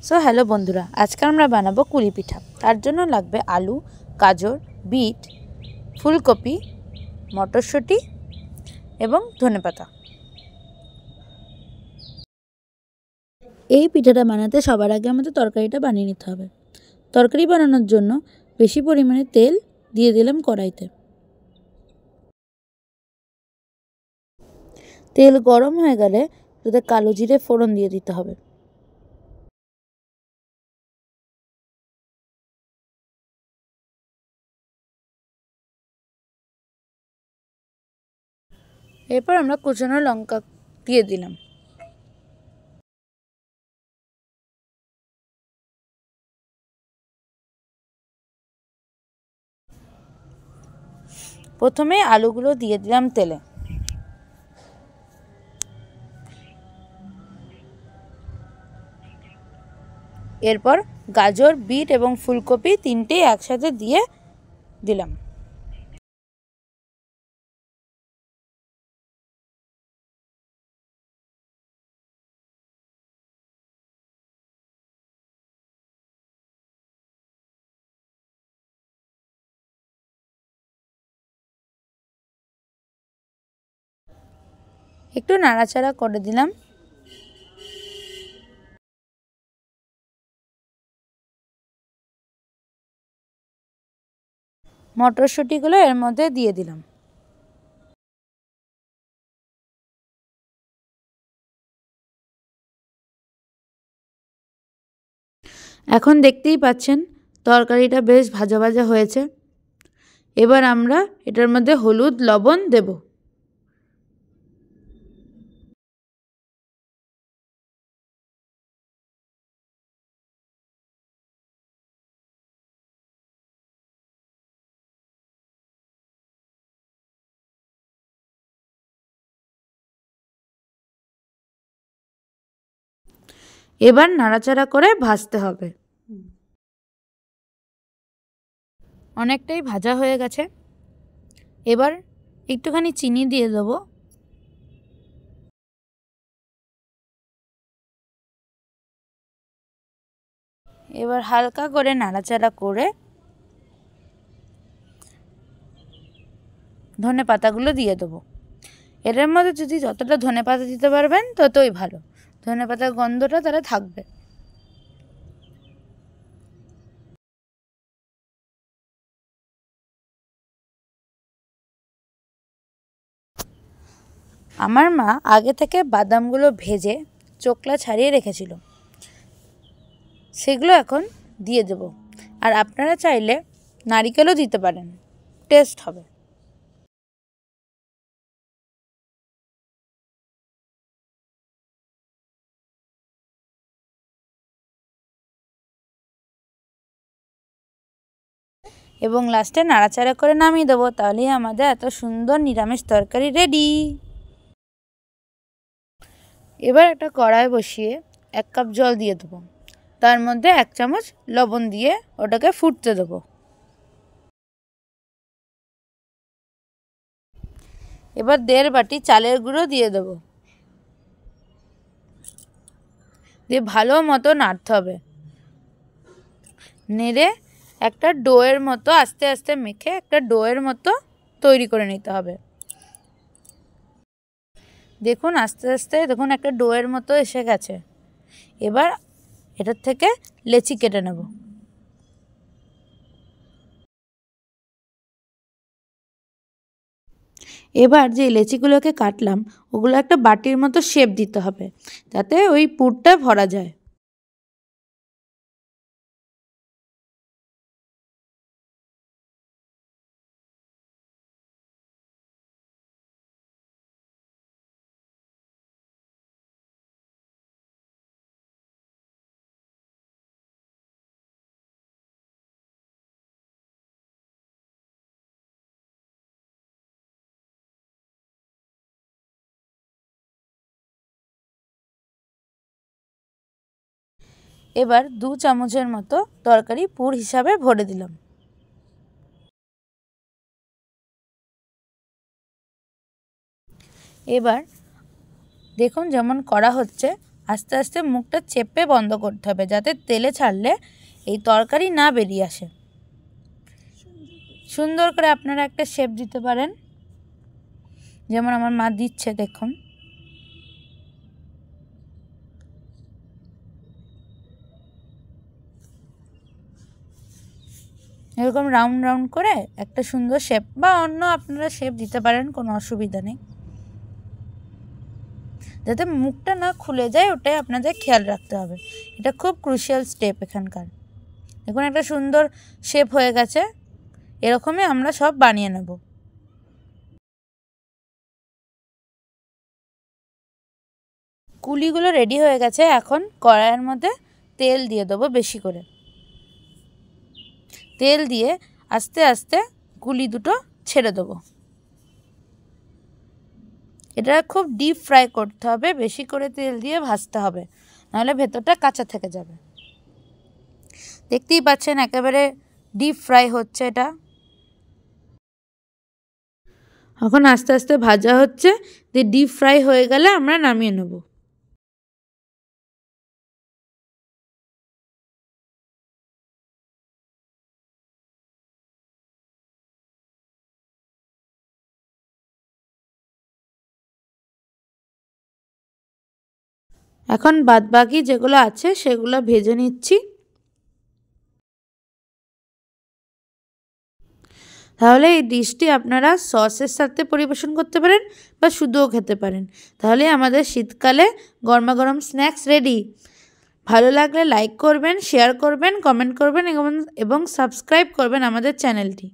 So hello বন্ধুরা, আজকে আমরা বানাবো কুলি পিঠা। তার জন্য লাগবে আলু, গাজর, বিট, ফুলকপি, মটরশুঁটি এবং ধনেপাতা। এই পিঠাটা বানাতে সবার আগে আমাদের তরকারিটা বানিয়ে নিতে হবে। তরকারি বানানোর জন্য বেশি পরিমাণে তেল দিয়ে দিলাম কড়াইতে। তেল গরম হয়ে গেলে তাতে কালো জিরে ফোড়ন দিয়ে দিতে হবে। এরপর আমরা কুচানো লঙ্কা দিয়ে দিলাম। প্রথমে আলুগুলো দিয়ে দিলাম তেলে। এরপর গাজর, বিট এবং ফুলকপি তিনটেই একসাথে দিয়ে দিলাম। একটু নাড়াচাড়া করে দিলাম। মটরশুঁটিগুলো এর মধ্যে দিয়ে দিলাম। এখন দেখতেই পাচ্ছেন তরকারিটা বেশ ভাজা ভাজা হয়েছে। এবার আমরা এটার মধ্যে হলুদ, লবণ দেব। এবার নাড়াচাড়া করে ভাজতে হবে। অনেকটাই ভাজা হয়ে গেছে। এবার একটুখানি চিনি দিয়ে দেবো। এবার হালকা করে নাড়াচাড়া করে ধনেপাতাগুলো দিয়ে দেবো। এটার মধ্যে যদি যতটা ধনেপাতা দিতে পারবেন ততই ভালো, ধনেপাতার গন্ধটা তাহলে থাকবে। আমার মা আগে থেকে বাদামগুলো ভেজে চোকলা ছাড়িয়ে রেখেছিল, সেগুলো এখন দিয়ে দেব। আর আপনারা চাইলে নারিকেলও দিতে পারেন, টেস্ট হবে। এবং লাস্টে নাড়াচাড়া করে নামিয়ে দেবো। তাহলেই আমাদের এত সুন্দর নিরামিষ তরকারি রেডি। এবার একটা কড়াই বসিয়ে 1 কাপ জল দিয়ে দেবো। তার মধ্যে 1 চামচ লবণ দিয়ে ওটাকে ফুটতে দেবো। এবার 1.5 বাটি চালের গুঁড়ো দিয়ে দেবো, দিয়ে ভালো মতো নাড়তে হবে। নেড়ে একটা ডোয়ের মতো আস্তে আস্তে মেখে একটা ডোয়ের মতো তৈরি করে নিতে হবে। দেখুন আস্তে আস্তে দেখুন একটা ডোয়ের মতো এসে গেছে। এবার এটার থেকে লেচি কেটে নেব। এবার যে লেচিগুলোকে কাটলাম ওগুলো একটা বাটির মতো শেপ দিতে হবে, যাতে ওই পুরটা ভরা যায়। এবার 2 চামচের মতো তরকারি পুর হিসাবে ভরে দিলাম। এবার দেখুন যেমন করা হচ্ছে, আস্তে আস্তে মুখটা চেপে বন্ধ করতে হবে, যাতে তেলে ছাড়লে এই তরকারি না বেরিয়ে আসে। সুন্দর করে আপনারা একটা শেপ দিতে পারেন, যেমন আমার মা দিচ্ছে দেখুন। এরকম রাউন্ড রাউন্ড করে একটা সুন্দর শেপ বা অন্য আপনারা শেপ দিতে পারেন, কোনো অসুবিধা নেই। যাতে মুখটা না খুলে যায় ওটাই আপনাদের খেয়াল রাখতে হবে, এটা খুব ক্রুশিয়াল স্টেপ এখানকার। দেখুন একটা সুন্দর শেপ হয়ে গেছে, এরকমই আমরা সব বানিয়ে নেব। কুলিগুলো রেডি হয়ে গেছে, এখন কড়াইয়ের মধ্যে তেল দিয়ে দেবো বেশি করে। তেল দিয়ে আস্তে আস্তে কুলি দুটো ছেড়ে দেবো। এটা খুব ডিপ ফ্রাই করতে হবে, বেশি করে তেল দিয়ে ভাজতে হবে, নাহলে ভেতরটা কাঁচা থেকে যাবে। দেখতেই পাচ্ছেন একেবারে ডিপ ফ্রাই হচ্ছে এটা। এখন আস্তে আস্তে ভাজা হচ্ছে, দিয়ে ডিপ ফ্রাই হয়ে গেলে আমরা নামিয়ে নেব। এখন বাদবাকি যেগুলো আছে সেগুলো ভেজে নিচ্ছি। তাহলে এই ডিশটি আপনারা সসের সাথে পরিবেশন করতে পারেন বা শুধুও খেতে পারেন। তাহলে আমাদের শীতকালে গরমাগরম স্ন্যাক্স রেডি। ভালো লাগলে লাইক করবেন, শেয়ার করবেন, কমেন্ট করবেন এবং সাবস্ক্রাইব করবেন আমাদের চ্যানেলটি।